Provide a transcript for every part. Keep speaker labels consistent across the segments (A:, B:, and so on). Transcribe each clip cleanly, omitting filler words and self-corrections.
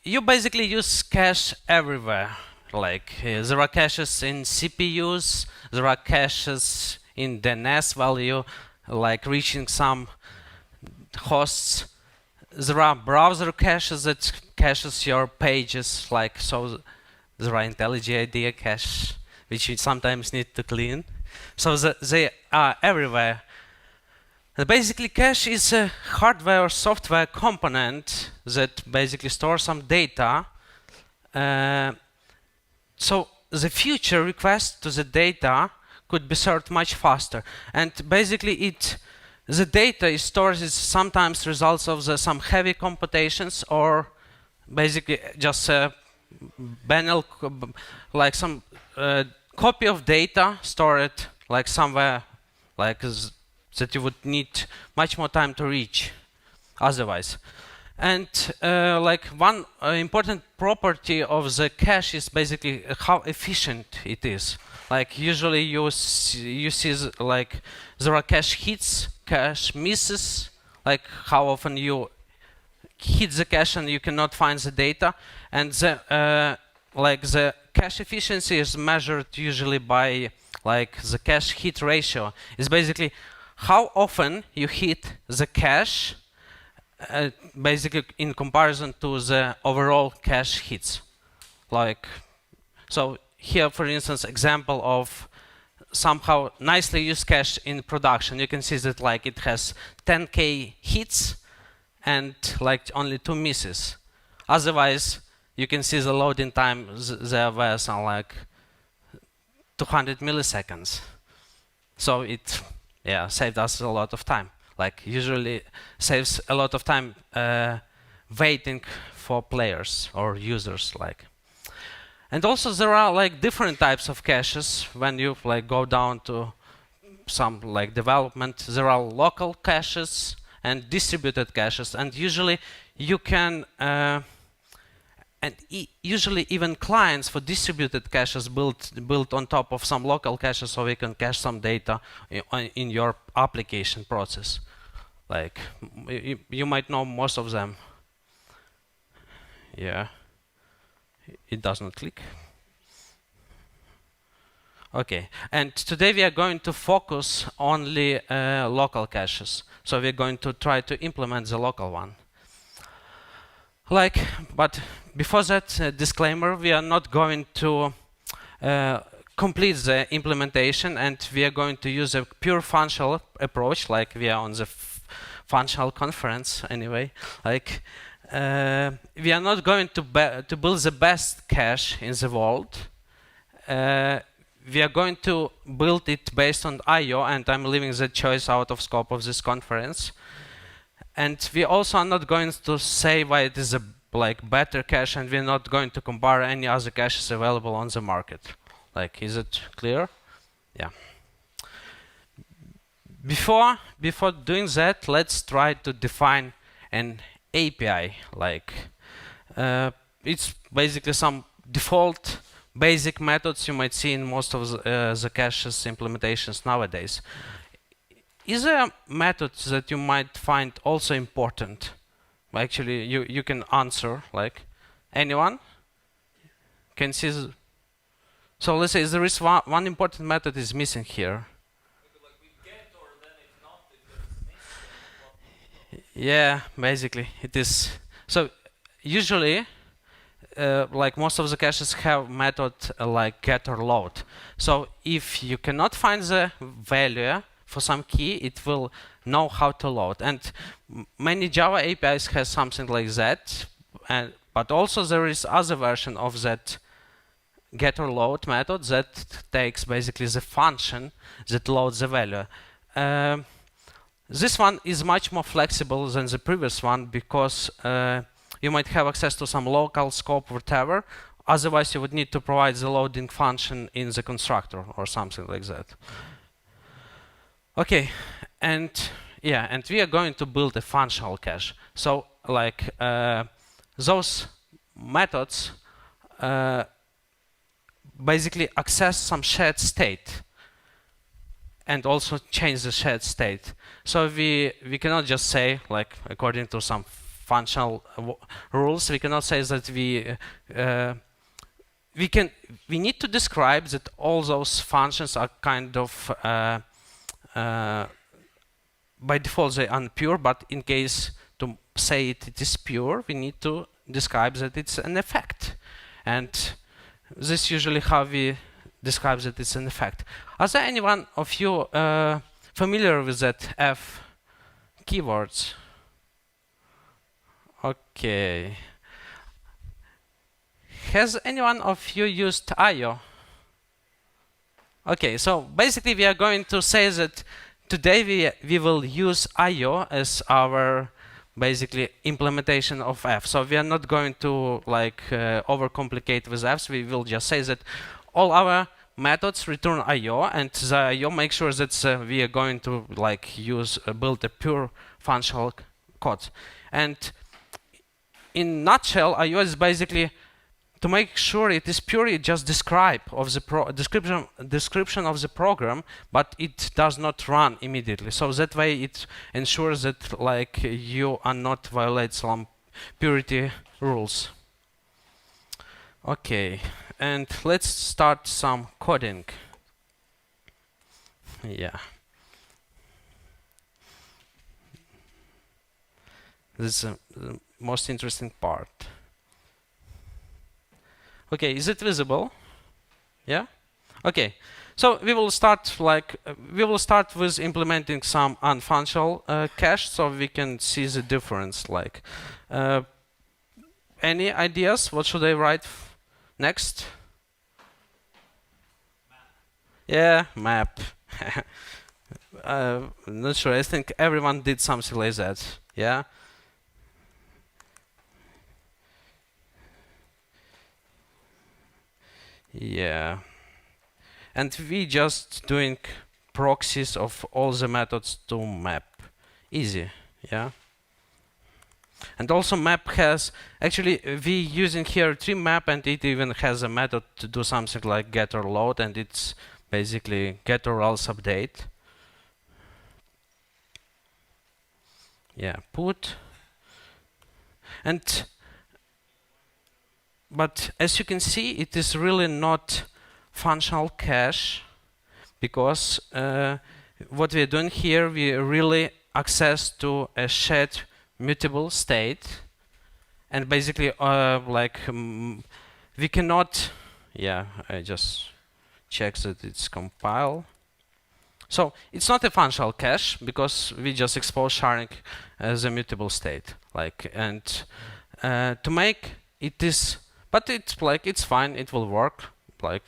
A: you basically use cache everywhere. Like there are caches in CPUs, there are caches in DNS value, like reaching some hosts. There are browser caches that caches your pages, like so. There are IntelliJ IDEA cache, which you sometimes need to clean. So they are everywhere. Basically, cache is a hardware or software component that basically stores some data. So the future request to the data could be served much faster. And basically, the data is stored is sometimes results of some heavy computations or basically just banal, like some copy of data stored like somewhere like that you would need much more time to reach otherwise. And like one important property of the cache is basically how efficient it is. Like usually you see like there are cache hits, cache misses, like how often you hit the cache and you cannot find the data, and like the cache efficiency is measured usually by like the cache hit ratio. It's basically how often you hit the cache, basically in comparison to the overall cache hits. Like, so here, for instance, example of somehow nicely used cache in production. You can see that like it has 10K hits and like only 2 misses. Otherwise, you can see the loading time there was on like 200 milliseconds. So it saved us a lot of time. Like usually saves a lot of time waiting for players or users like. And also there are like different types of caches when you like go down to some like development. There are local caches and distributed caches, and usually you can usually even clients for distributed caches built on top of some local caches, so we can cache some data in your application process. Like you might know most of them. Yeah, it does not click. Okay, and today we are going to focus only local caches. So we're going to try to implement the local one. Like, but before that, disclaimer, we are not going to complete the implementation, and we are going to use a pure functional approach, like we are on the functional conference anyway. Like, we are not going to build the best cache in the world. We are going to build it based on I/O, and I'm leaving the choice out of scope of this conference. And we also are not going to say why it is a like better cache, and we're not going to compare any other caches available on the market. Like, is it clear? Yeah. Before doing that, let's try to define an API. Like, it's basically some default basic methods you might see in most of the caches implementations nowadays. Is there a method that you might find also important? Actually, you can answer, like, anyone? Can see. So let's say there is one important method is missing here.
B: Like we get, or then if not, if it's missing.
A: Yeah, basically it is. So usually, like most of the caches have method like get or load. So if you cannot find the value for some key, it will know how to load. And many Java APIs has something like that. But also there is other version of that get or load method that takes basically the function that loads the value. This one is much more flexible than the previous one because you might have access to some local scope, whatever. Otherwise, you would need to provide the loading function in the constructor or something like that. Okay, and yeah, and we are going to build a functional cache. So, like those methods basically access some shared state and also change the shared state. So we cannot just say, like, according to some functional rules. We cannot say that we need to describe that all those functions are kind of by default they are pure, but in case to say it is pure, we need to describe that it's an effect. And this is usually how we describe that it's an effect. Are there anyone of you familiar with that F keywords? Okay. Has anyone of you used IO? Okay, so basically we are going to say that today we will use IO as our basically implementation of F. So we are not going to like overcomplicate with Fs. We will just say that all our methods return IO, and the IO make sure that we are going to like build a pure functional code. And in nutshell, IO is basically to make sure it is pure, it just description of the program, but it does not run immediately. So that way it ensures that like you are not violate some purity rules. Okay, and let's start some coding. Yeah. This is the most interesting part. Okay, is it visible? Yeah? Okay. So we will start with implementing some unfunctional cache so we can see the difference. Like any ideas? What should I write next? Yeah, map. Not sure. I think everyone did something like that. Yeah? Yeah. And we just doing proxies of all the methods to map. Easy, yeah. And also map has, actually we using here tree map, and it even has a method to do something like get or load, and it's basically get or else update. Yeah, put. And but as you can see, it is really not functional cache, because what we're doing here, we really access to a shared mutable state, and basically we cannot, yeah, I just check that it's compiled. So it's not a functional cache because we just expose sharing as a mutable state, like, and to make it is, but it's like it's fine, it will work, like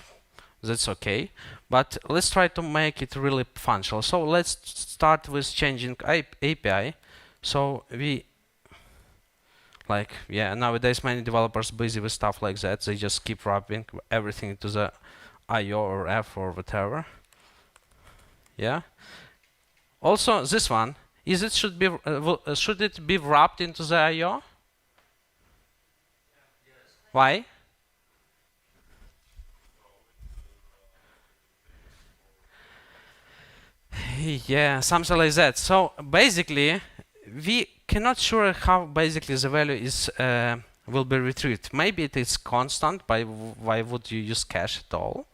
A: that's okay. But let's try to make it really functional. So let's start with changing API. So we like, yeah, nowadays many developers busy with stuff like that. They just keep wrapping everything into the IO or F or whatever. Yeah. Also, this one is it should it be wrapped into the IO? Why? Yeah, something like that. So basically, we cannot sure how basically the value is will be retrieved. Maybe it is constant. Why would you use cache at all?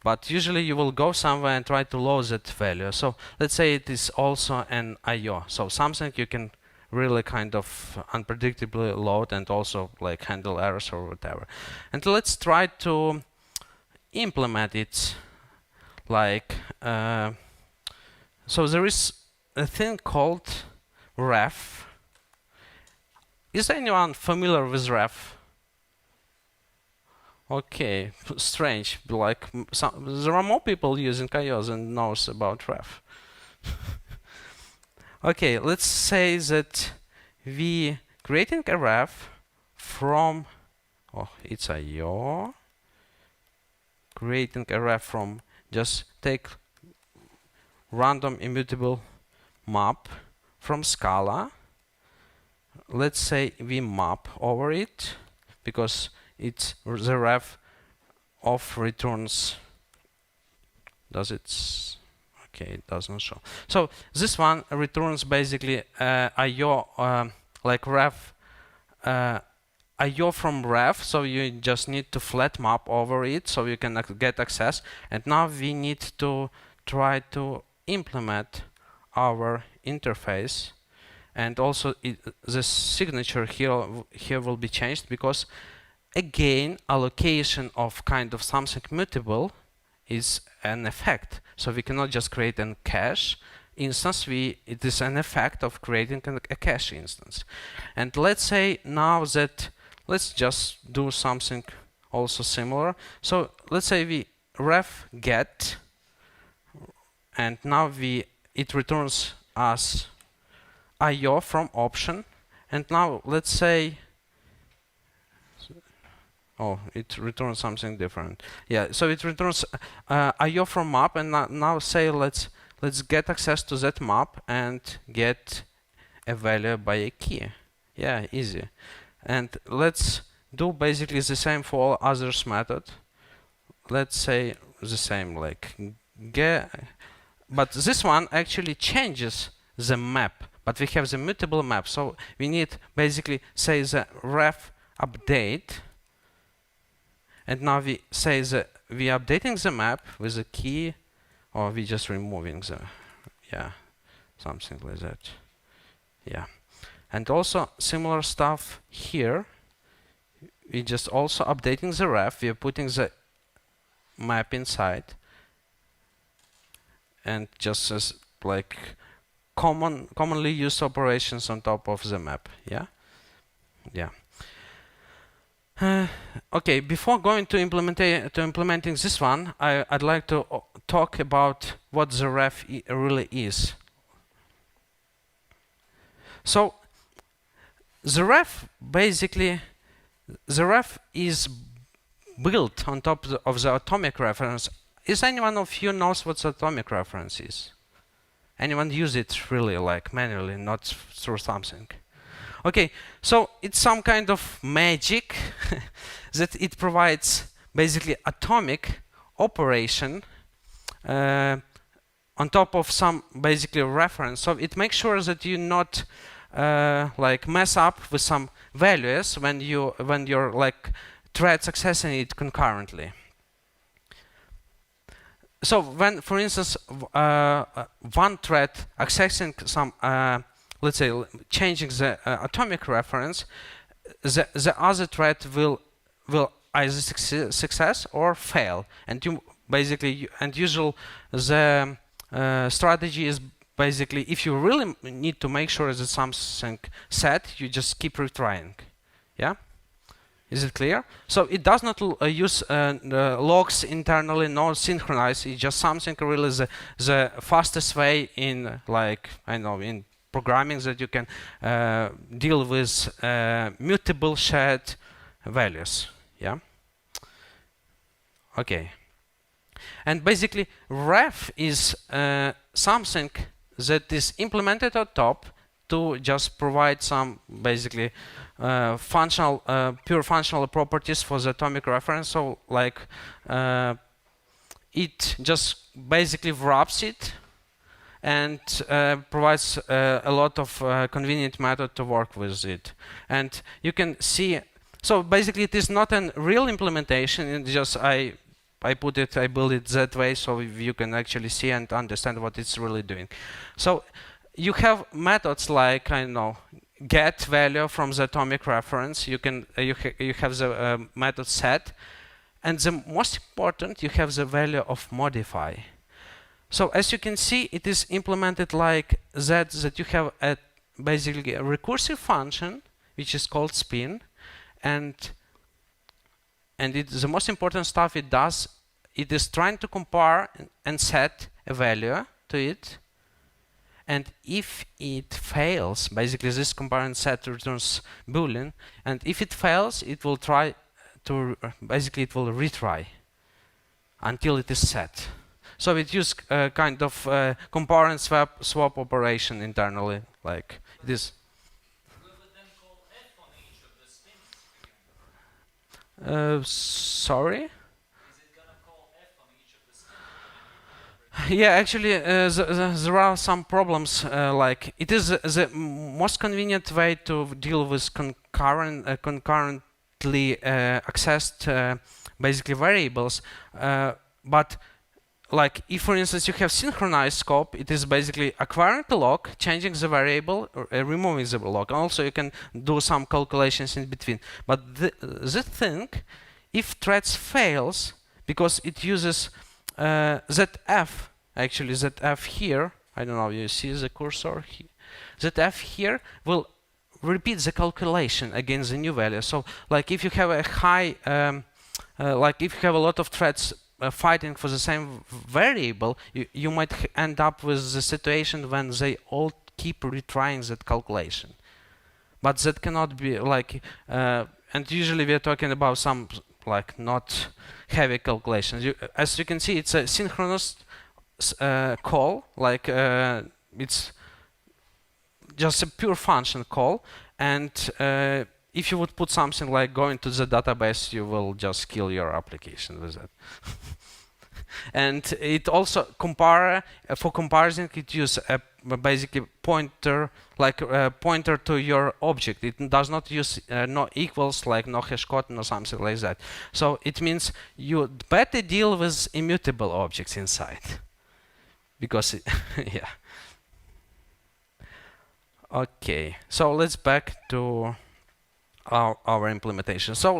A: But usually you will go somewhere and try to load that value. So let's say it is also an IO. So something you can really kind of unpredictably load and also like handle errors or whatever. And let's try to implement it like so there is a thing called ref. Is anyone familiar with ref? Okay, strange. Like there are more people using IO than knows about ref. Okay, let's say that we creating a ref from, oh, it's IO. Creating a ref from, just take random immutable map from Scala. Let's say we map over it because it's the ref of returns. Does it? Okay, it does not show. So this one returns basically IO like ref IO from ref, so you just need to flat map over it so you can get access. And now we need to try to implement our interface. And also the signature here will be changed because again allocation of kind of something mutable is an effect. So we cannot just create a cache instance. It is an effect of creating a cache instance. And let's say now that let's just do something also similar. So let's say we ref get, and now it returns us IO from option. And now let's say, oh, it returns something different. Yeah, so it returns IO from map, and now say let's get access to that map and get a value by a key. Yeah, easy. And let's do basically the same for all others method. Let's say the same, like get, but this one actually changes the map, but we have the mutable map, so we need basically say the ref update, and now we say that we are updating the map with a key, or we just removing the, yeah, something like that. Yeah. And also similar stuff here. We just also updating the ref. We are putting the map inside, and just as like commonly used operations on top of the map. Yeah. Yeah. Okay. Before going to implementing this one, I'd like to talk about what the ref really is. So the ref basically, the ref is built on top of the atomic reference. Is anyone of you knows what the atomic reference is? Anyone use it really like manually, not through something? Okay, so it's some kind of magic that it provides basically atomic operation on top of some basically reference. So it makes sure that you not like mess up with some values when you're like threads accessing it concurrently. So when, for instance, one thread accessing some, let's say, changing the atomic reference, the other thread will either success or fail. And you basically, and usual the strategy is basically, if you really need to make sure that something set, you just keep retrying. Yeah? Is it clear? So it does not use logs internally, nor synchronize. It's just something really the fastest way in, like, I know, in programming that you can deal with mutable shared values. Yeah. Okay. And basically, ref is something that is implemented on top to just provide some basically functional, pure functional properties for the atomic reference. So like it just basically wraps it and provides a lot of convenient method to work with it. And you can see, so basically it is not a real implementation. It's just I build it that way so you can actually see and understand what it's really doing. So you have methods like, I know, get value from the atomic reference. You can you have the method set, and the most important, you have the value of modify. So as you can see, it is implemented like that you have basically a recursive function which is called spin, and the most important stuff it does, it is trying to compare and set a value to it. And if it fails, basically this compare and set returns Boolean. And if it fails, it will try to, basically it will retry until it is set. So it uses kind of compare and swap operation internally, like this.
B: Will it then call F on each of the spins again?
A: Sorry?
B: Is it gonna call F on each of the spins?
A: Yeah, actually, there are some problems. Like it is the most convenient way to deal with concurrently accessed basically variables. But like if, for instance, you have synchronized scope, it is basically acquiring the lock, changing the variable, or removing the lock. Also, you can do some calculations in between. But the thing, if threads fails because it uses ZF, actually ZF here, I don't know, you see the cursor here. ZF here will repeat the calculation against the new value. So, like if you have a high, like if you have a lot of threads fighting for the same variable, you might end up with the situation when they all keep retrying that calculation. But that cannot be like, and usually we are talking about some like not heavy calculations. As you can see, it's a synchronous call, like it's just a pure function call, and if you would put something like going to the database, you will just kill your application with that. And it also for comparison, it uses a basically pointer, like a pointer to your object. It does not use no equals, like no hash code, or something like that. So it means you better deal with immutable objects inside, because yeah. Okay, so let's back to our implementation. So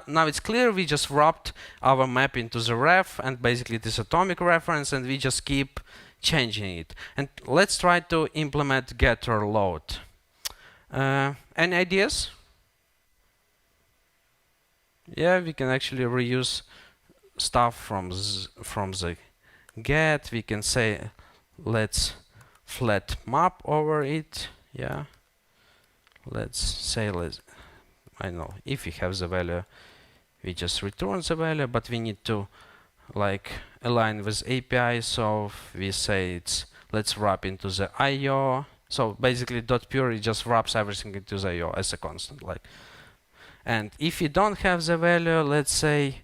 A: now it's clear, we just wrapped our map into the ref, and basically this atomic reference, and we just keep changing it. And let's try to implement GetGetLoad. Any ideas? Yeah, we can actually reuse stuff from the get. We can say let's flat map over it. Yeah, let's say I know, if we have the value, we just return the value, but we need to like align with API, so we say it's let's wrap into the IO. So basically .pure, it just wraps everything into the IO as a constant. Like, and if you don't have the value, let's say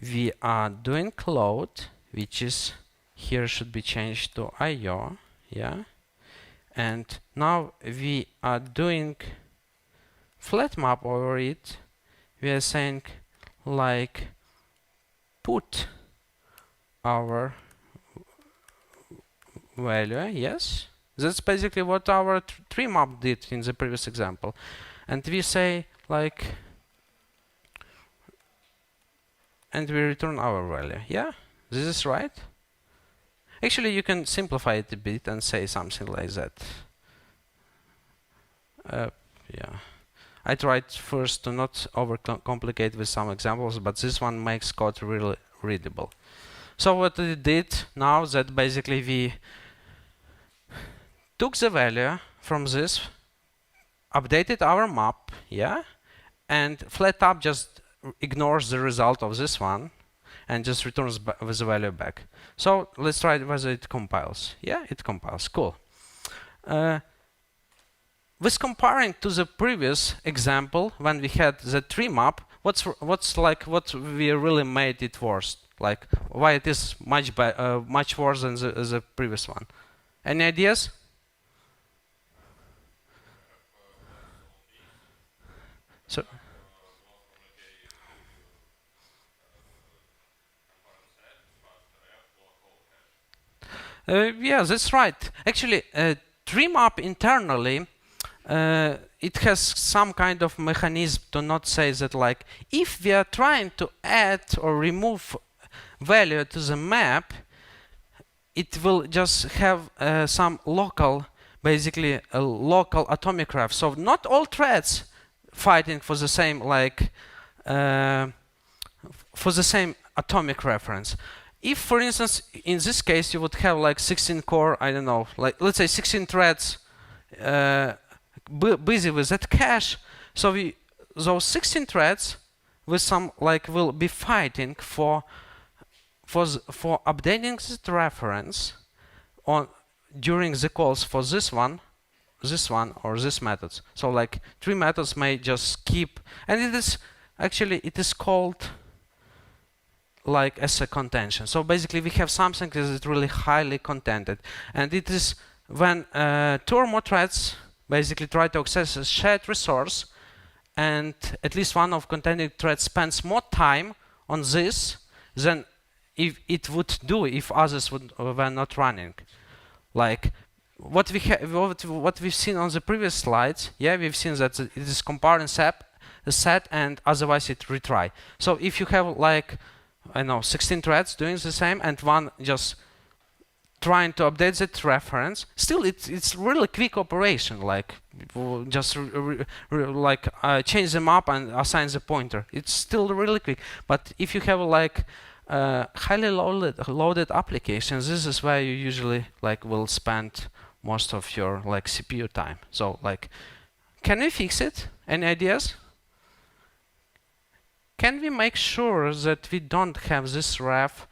A: we are doing load, which is here should be changed to IO. Yeah, and now we are doing flat map over it. We are saying like put our value. Yes, that's basically what our tree map did in the previous example. And we say like, and we return our value. Yeah, this is right. Actually, you can simplify it a bit and say something like that. Yeah. I tried first to not overcomplicate with some examples, but this one makes code really readable. So what we did now, that basically we took the value from this, updated our map, yeah, and flat up just ignores the result of this one and just returns with the value back. So let's try whether it compiles. Yeah, it compiles. Cool. With comparing to the previous example, when we had the tree map, what's like what we really made it worse? Like why it is much worse than the previous one? Any ideas? So. Yeah, that's right. Actually, tree map internally. It has some kind of mechanism to not say that, like, if we are trying to add or remove value to the map, it will just have some local, basically a local atomic graph. So not all threads fighting for the same, like, for the same atomic reference. If, for instance, in this case, you would have like 16 core, I don't know, like let's say 16 threads. Busy with that cache, so those 16 threads with some like will be fighting for updating the reference on during the calls for this one, or this methods. So like three methods may just keep, and it is actually it is called like as a contention. So basically we have something that is really highly contented, and it is when two or more threads basically try to access a shared resource, and at least one of contending threads spends more time on this than if it would do if others were not running. Like what we've seen on the previous slides, yeah, we've seen that it is compare and set, and otherwise it retry. So if you have like, I know, 16 threads doing the same and one just trying to update that reference, still it's really quick operation, like just change them up and assign the pointer. It's still really quick. But if you have like highly loaded applications, this is where you usually like will spend most of your like CPU time. So like, can we fix it? Any ideas? Can we make sure that we don't have this ref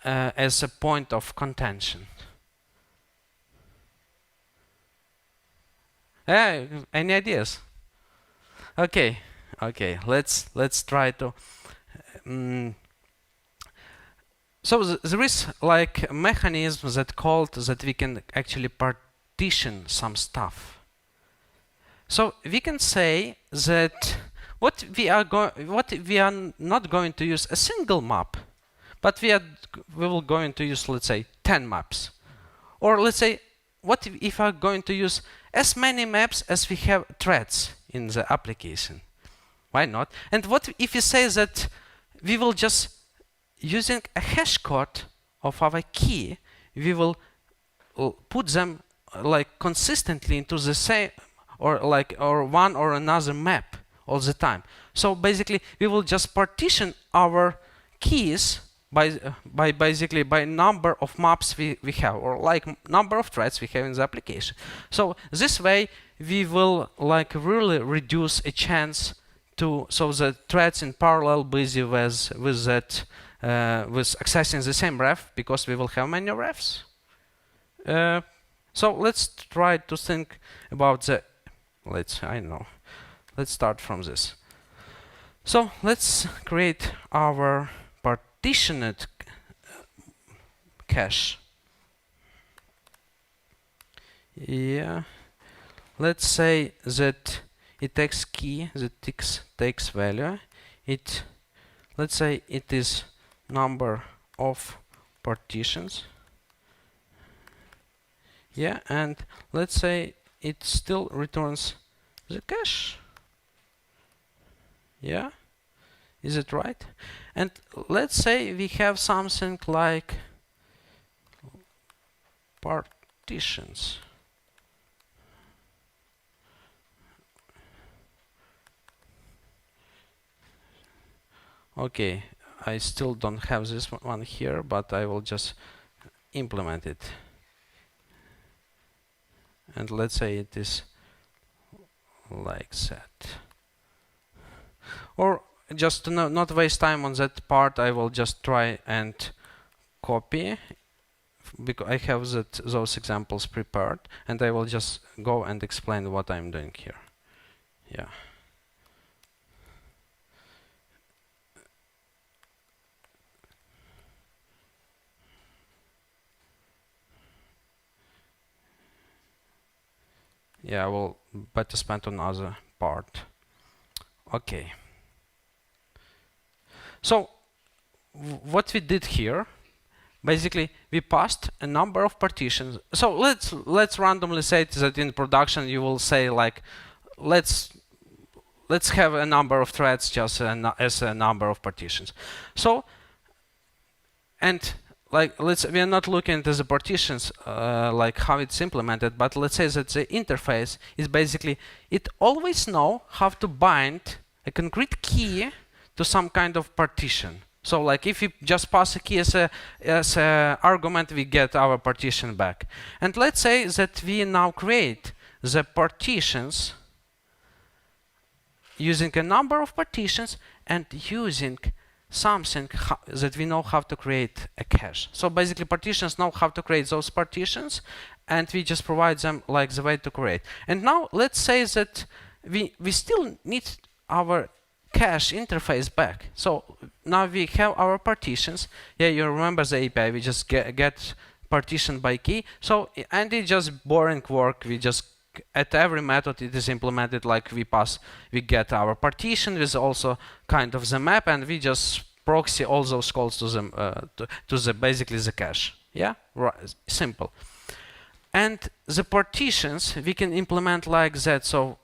A: as a point of contention? Any ideas? Okay, let's try to. So there is like a mechanism that we can actually partition some stuff. So we can say that what we are not going to use a single map, but we will going to use, let's say, 10 maps. Or let's say, what if we are going to use as many maps as we have threads in the application? Why not? And what if you say that we will just, using a hash code of our key, we will put them like consistently into the same, or one or another map all the time. So basically we will just partition our keys by basically by number of maps we have, or like number of threads we have in the application. So this way we will like really reduce a chance to, so the threads in parallel busy with accessing the same ref, because we will have many refs. So let's try to think about the, let's start from this. So let's create our partitioned cache. Yeah, let's say that it takes key, that takes value. Let's say it is number of partitions. Yeah, and let's say it still returns the cache. Yeah, is it right? And let's say we have something like partitions. Okay, I still don't have this one here, but I will just implement it. And let's say it is like that. Or just to not waste time on that part, I will just try and copy, because I have those examples prepared, and I will just go and explain what I'm doing here. Yeah. Yeah, I will better spend on other part. Okay. So what we did here, basically we passed a number of partitions. So let's randomly say that in production you will say like, let's have a number of threads just as a number of partitions. So, and like we are not looking at the partitions like how it's implemented, but let's say that the interface is basically, it always know how to bind a concrete key to some kind of partition. So like if we just pass a key as a argument, we get our partition back. And let's say that we now create the partitions using a number of partitions and using something that we know how to create a cache. So basically partitions know how to create those partitions, and we just provide them like the way to create. And now let's say that we still need our cache interface back. So now we have our partitions. Yeah, you remember the API. We just get partition by key. So and it's just boring work. We just at every method it is implemented like we get our partition with also kind of the map, and we just proxy all those calls to them to the basically the cache. Yeah, right, simple. And the partitions we can implement like that. So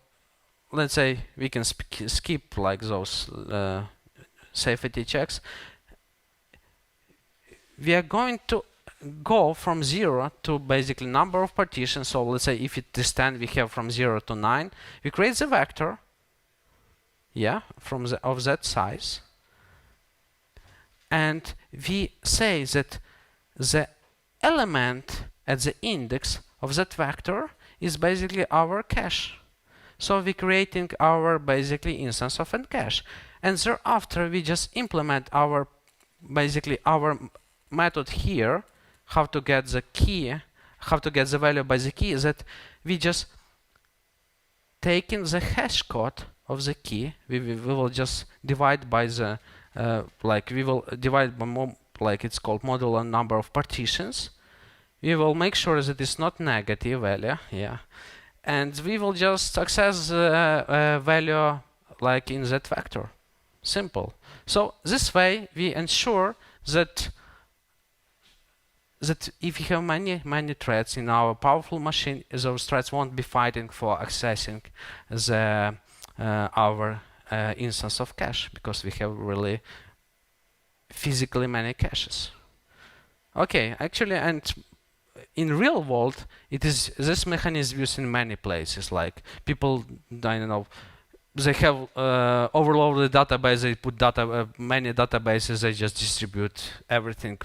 A: let's say we can skip like those safety checks. We are going to go from 0 to basically number of partitions. So let's say if it is 10, we have from 0 to 9. We create the vector, yeah, from of that size, and we say that the element at the index of that vector is basically our cache. So we're creating our basically instance of a cache, and thereafter we just implement our basically our method here. How to get the key, how to get the value by the key, is that we just taking the hash code of the key. We will just divide by the we will divide by like it's called modular number of partitions. We will make sure that it's not negative value, yeah, and we will just access the value like in that vector. Simple. So this way we ensure that if we have many threads in our powerful machine, those threads won't be fighting for accessing the our instance of cache, because we have really physically many caches. Okay, actually, and in real world, it is this mechanism used in many places. Like people, I don't know, they have overloaded database. They put many databases. They just distribute everything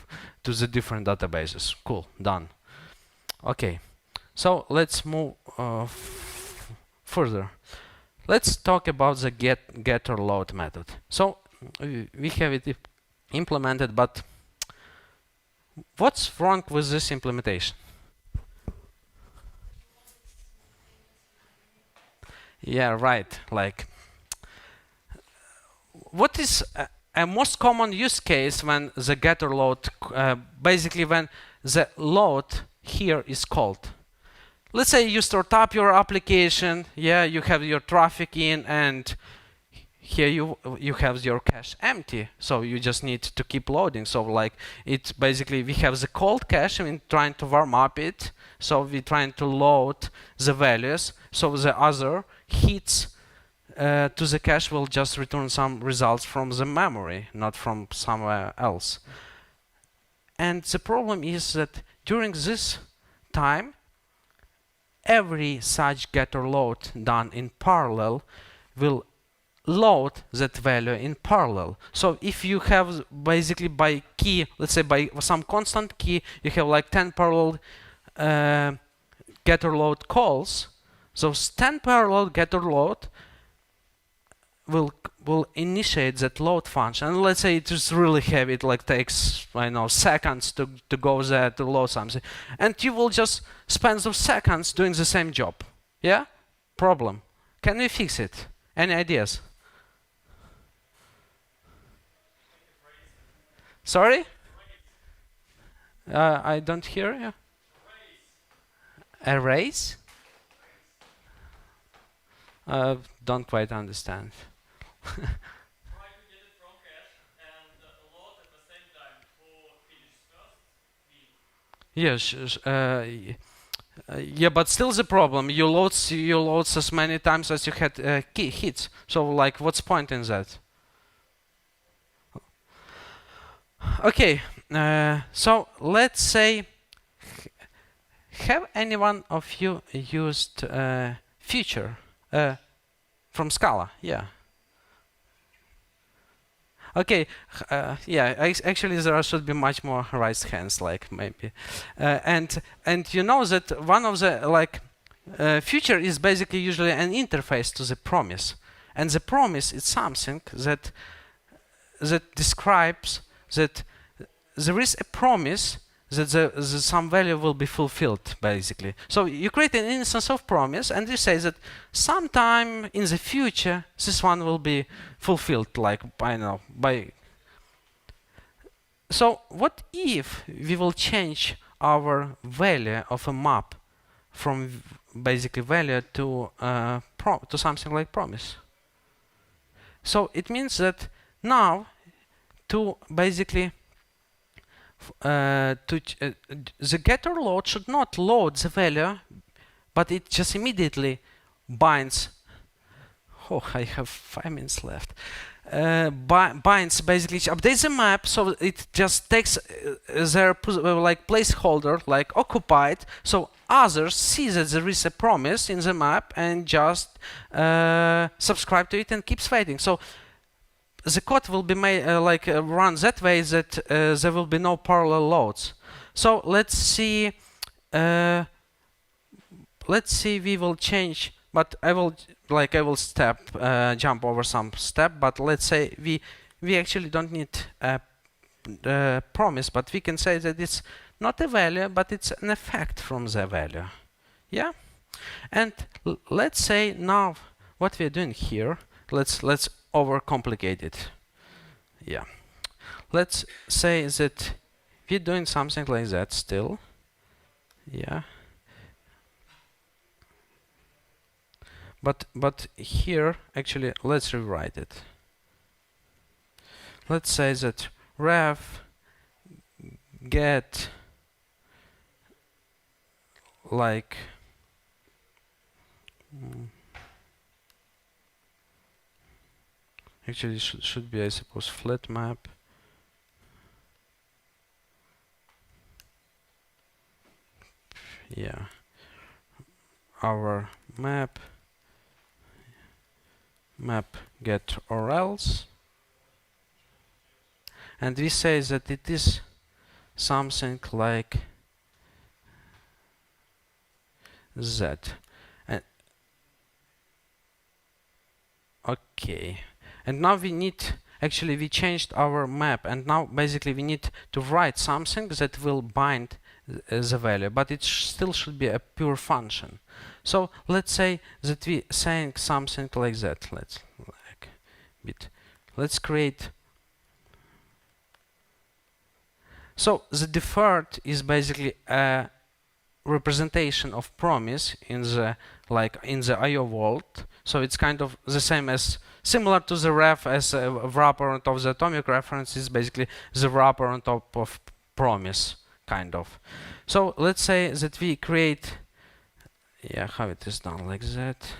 A: to the different databases. Cool, done. Okay, so let's move further. Let's talk about the GetGetLoad method. So we have it implemented, but what's wrong with this implementation? Yeah, right. Like, what is a most common use case when the getter load, basically when the load here is called? Let's say you start up your application, yeah, you have your traffic in, and here you have your cache empty, so you just need to keep loading. So like it's basically we have the cold cache and we're trying to warm up it, so we're trying to load the values, so the other hits to the cache will just return some results from the memory, not from somewhere else. And the problem is that during this time, every such getter load done in parallel will load that value in parallel. So if you have basically by key, let's say by some constant key, you have like 10 parallel getter load calls. Those 10 parallel getter load will initiate that load function. And let's say it is really heavy, it like takes, I know, seconds to go there to load something. And you will just spend those seconds doing the same job. Yeah? Problem. Can we fix it? Any ideas? Sorry? I don't hear you. Erase? Don't quite understand.
B: Try to get it from cache and load at the same time. Who finishes first?
A: Yes. Yeah, but still the problem. You load as many times as you had key hits. So like, what's point in that? Okay. So let's say, have anyone of you used feature from Scala? Yeah. Okay, yeah. Actually, there should be much more raised hands, like maybe, and you know that one of the like feature is basically usually an interface to the promise, and the promise is something that describes that there is a promise that some value will be fulfilled, basically. So you create an instance of promise, and you say that sometime in the future this one will be fulfilled, like I know by. So what if we will change our value of a map from basically value to to something like promise? So it means that now to basically the getter load should not load the value, but it just immediately binds. Oh, I have 5 minutes left. Binds basically updates the map, so it just takes their like placeholder, like occupied, so others see that there is a promise in the map and just subscribe to it and keeps waiting. So the code will be made run that way that there will be no parallel loads. So let's see. We will change, but I will jump over some step. But let's say we actually don't need a promise, but we can say that it's not a value, but it's an effect from the value. Yeah. And let's say now what we're doing here. Let's overcomplicate it. Yeah. Let's say that we're doing something like that still. Yeah. But here actually let's rewrite it. Let's say that ref get like actually should be, I suppose, flat map. Yeah. Our map get or else, and we say that it is something like that. And okay. And now we need, actually we changed our map, and now basically we need to write something that will bind the value, but it still should be a pure function. So let's say that we saying something like that. Let's create. So the deferred is basically a representation of promise in the IO vault. So it's kind of the same as similar to the ref as a wrapper on top of the atomic reference is basically the wrapper on top of promise, kind of. So let's say that we create, yeah, how it is done like that.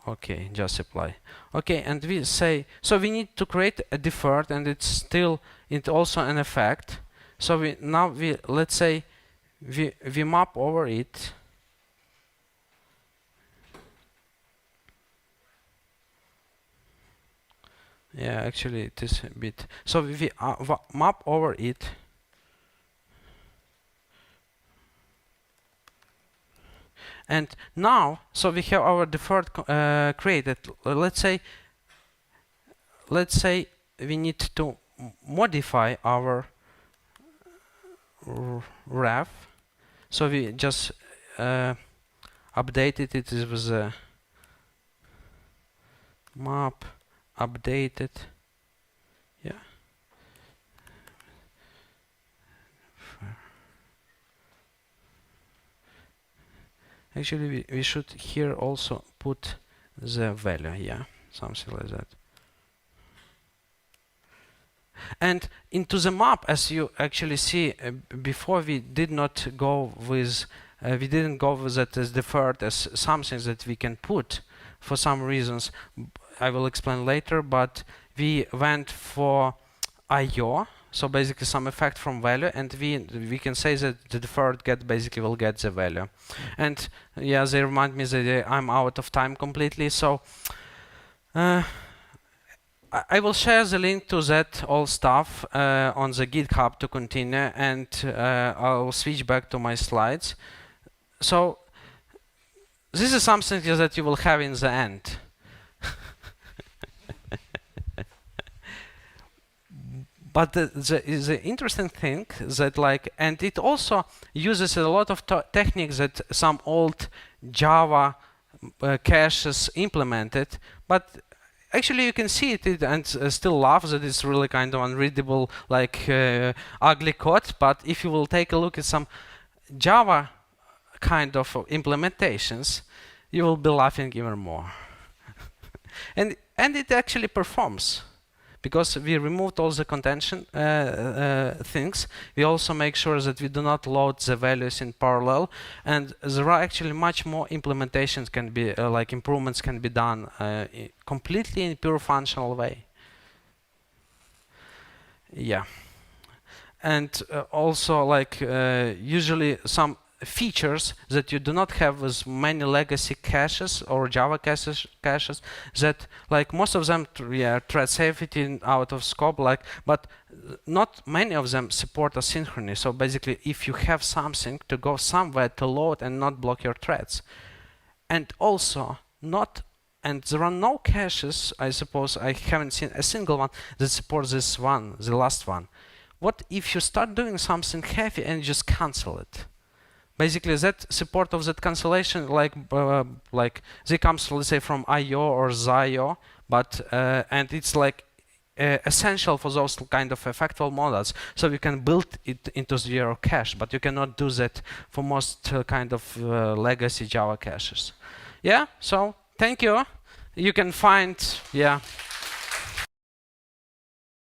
A: Okay, just apply. Okay, and we say, so we need to create a deferred, and it's also an effect. So let's say we map over it. Yeah, actually it is a bit. So we map over it. And now, so we have our deferred created. Let's say we need to modify our ref. So we just updated it with a map updated. Yeah. Actually, we should here also put the value, yeah, something like that. And into the map, as you actually see, before we didn't go with that as deferred as something that we can put for some reasons. I will explain later, but we went for IO. So basically some effect from value, and we can say that the deferred get basically will get the value. And yeah, they remind me that I'm out of time completely. So I will share the link to that all stuff on the GitHub to continue, and I'll switch back to my slides. So this is something that you will have in the end. But the interesting thing that and it also uses a lot of techniques that some old Java caches implemented, but actually you can see it and still laugh that it's really kind of unreadable, ugly code. But if you will take a look at some Java kind of implementations, you will be laughing even more. and it actually performs, because we removed all the contention things. We also make sure that we do not load the values in parallel, and there are actually much more implementations can be improvements can be done completely in pure functional way. Yeah, and also usually some features that you do not have with many legacy caches or Java caches that most of them thread safety out of scope, but not many of them support asynchrony. So basically, if you have something to go somewhere to load and not block your threads, and also there are no caches, I suppose I haven't seen a single one that supports this one, the last one. What if you start doing something heavy and just cancel it? Basically, that support of that cancellation, they comes, let's say, from IO or ZIO, but and it's essential for those kind of effectful models. So you can build it into zero cache, but you cannot do that for most kind of legacy Java caches. Yeah. So thank you. You can find